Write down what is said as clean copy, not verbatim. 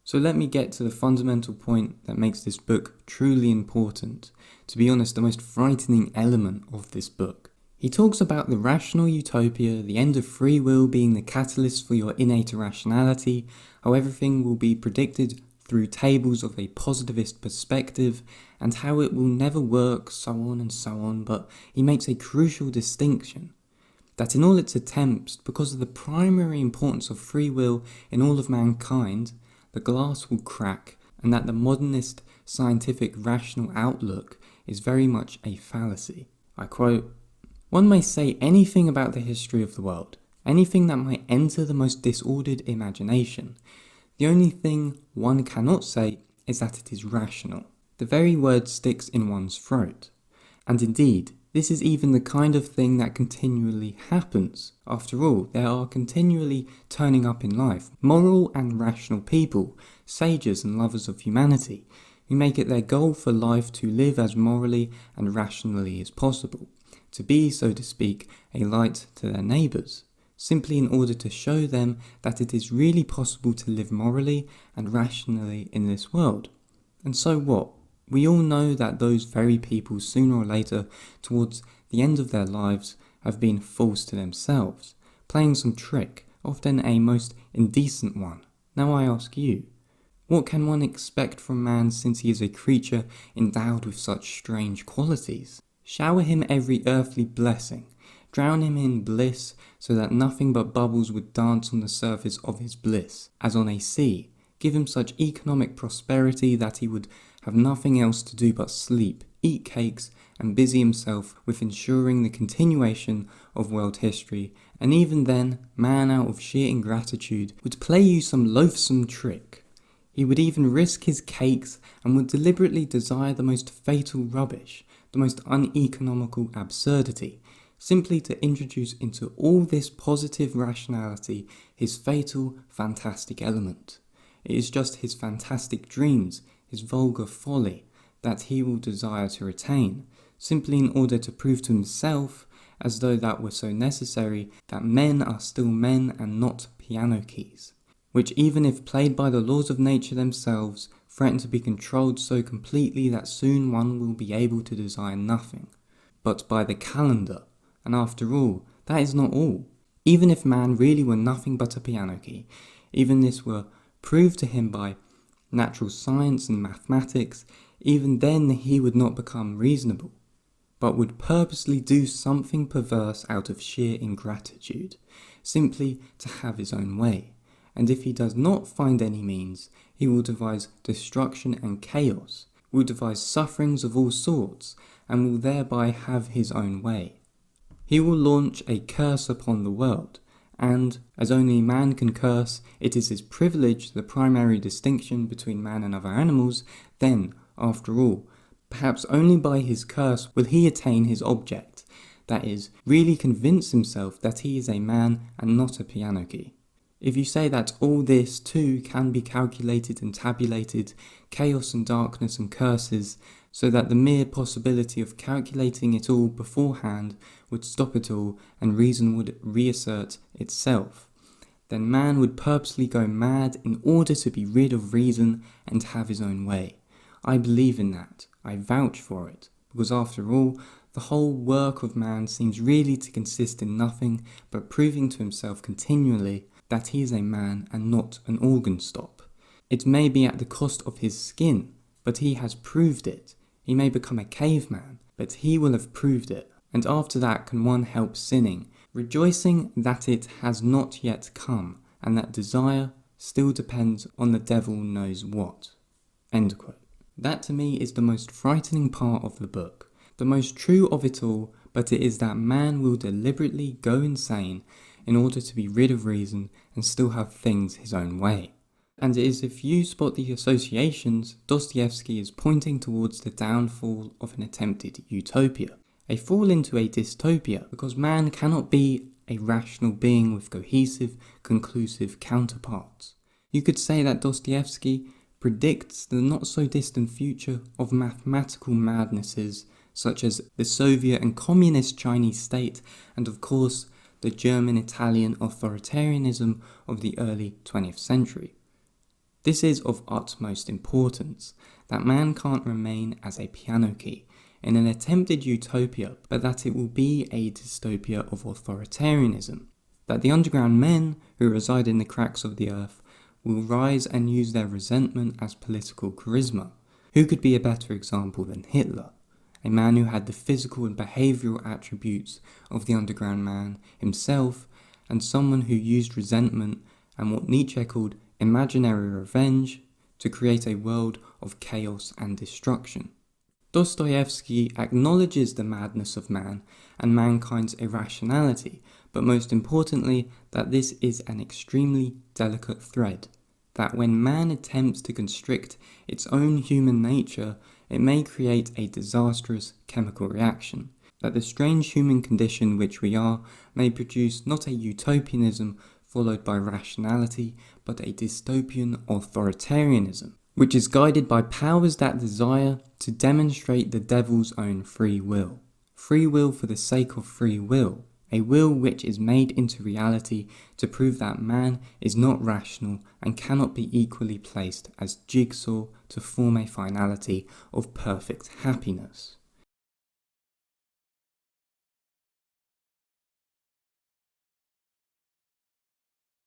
So let me get to the fundamental point that makes this book truly important. To be honest, the most frightening element of this book. He talks about the rational utopia, the end of free will being the catalyst for your innate irrationality, how everything will be predicted through tables of a positivist perspective, and how it will never work, so on, but he makes a crucial distinction. That in all its attempts, because of the primary importance of free will in all of mankind, the glass will crack, and that the modernist scientific rational outlook is very much a fallacy. I quote, "One may say anything about the history of the world, anything that might enter the most disordered imagination. The only thing one cannot say is that it is rational. The very word sticks in one's throat. And indeed, this is even the kind of thing that continually happens. After all, there are continually turning up in life moral and rational people, sages and lovers of humanity, who make it their goal for life to live as morally and rationally as possible, to be, so to speak, a light to their neighbours, simply in order to show them that it is really possible to live morally and rationally in this world. And so what? We all know that those very people, sooner or later, towards the end of their lives, have been false to themselves, playing some trick, often a most indecent one. Now I ask you, what can one expect from man since he is a creature endowed with such strange qualities? Shower him every earthly blessing, drown him in bliss so that nothing but bubbles would dance on the surface of his bliss, as on a sea. Give him such economic prosperity that he would have nothing else to do but sleep, eat cakes, and busy himself with ensuring the continuation of world history, and even then, man out of sheer ingratitude would play you some loathsome trick. He would even risk his cakes and would deliberately desire the most fatal rubbish, the most uneconomical absurdity, simply to introduce into all this positive rationality his fatal, fantastic element. It is just his fantastic dreams, his vulgar folly, that he will desire to retain, simply in order to prove to himself, as though that were so necessary, that men are still men and not piano keys, which even if played by the laws of nature themselves, threaten to be controlled so completely that soon one will be able to desire nothing but by the calendar. And after all, that is not all. Even if man really were nothing but a piano key, even this were proved to him by natural science and mathematics, even then he would not become reasonable, but would purposely do something perverse out of sheer ingratitude, simply to have his own way. And if he does not find any means, he will devise destruction and chaos, will devise sufferings of all sorts, and will thereby have his own way. He will launch a curse upon the world, and, as only man can curse, it is his privilege, the primary distinction between man and other animals, then, after all, perhaps only by his curse will he attain his object, that is, really convince himself that he is a man and not a piano key. If you say that all this too can be calculated and tabulated, chaos and darkness and curses, so that the mere possibility of calculating it all beforehand would stop it all and reason would reassert itself, then man would purposely go mad in order to be rid of reason and have his own way. I believe in that. I vouch for it, because after all, the whole work of man seems really to consist in nothing but proving to himself continually that he is a man and not an organ stop. It may be at the cost of his skin, but he has proved it. He may become a caveman, but he will have proved it. And after that can one help sinning, rejoicing that it has not yet come, and that desire still depends on the devil knows what." End quote. That to me is the most frightening part of the book, the most true of it all, but it is that man will deliberately go insane in order to be rid of reason and still have things his own way. And it is if you spot the associations, Dostoevsky is pointing towards the downfall of an attempted utopia, a fall into a dystopia, because man cannot be a rational being with cohesive, conclusive counterparts. You could say that Dostoevsky predicts the not-so-distant future of mathematical madnesses such as the Soviet and communist Chinese state, and of course the German-Italian authoritarianism of the early 20th century. This is of utmost importance, that man can't remain as a piano key in an attempted utopia, but that it will be a dystopia of authoritarianism, that the underground men who reside in the cracks of the earth will rise and use their resentment as political charisma. Who could be a better example than Hitler, a man who had the physical and behavioural attributes of the underground man himself, and someone who used resentment and what Nietzsche called imaginary revenge to create a world of chaos and destruction. Dostoevsky acknowledges the madness of man and mankind's irrationality, but most importantly that this is an extremely delicate thread, that when man attempts to constrict its own human nature, it may create a disastrous chemical reaction, that the strange human condition which we are may produce not a utopianism followed by rationality, but a dystopian authoritarianism, which is guided by powers that desire to demonstrate the devil's own free will. Free will for the sake of free will, a will which is made into reality to prove that man is not rational and cannot be equally placed as jigsaw to form a finality of perfect happiness.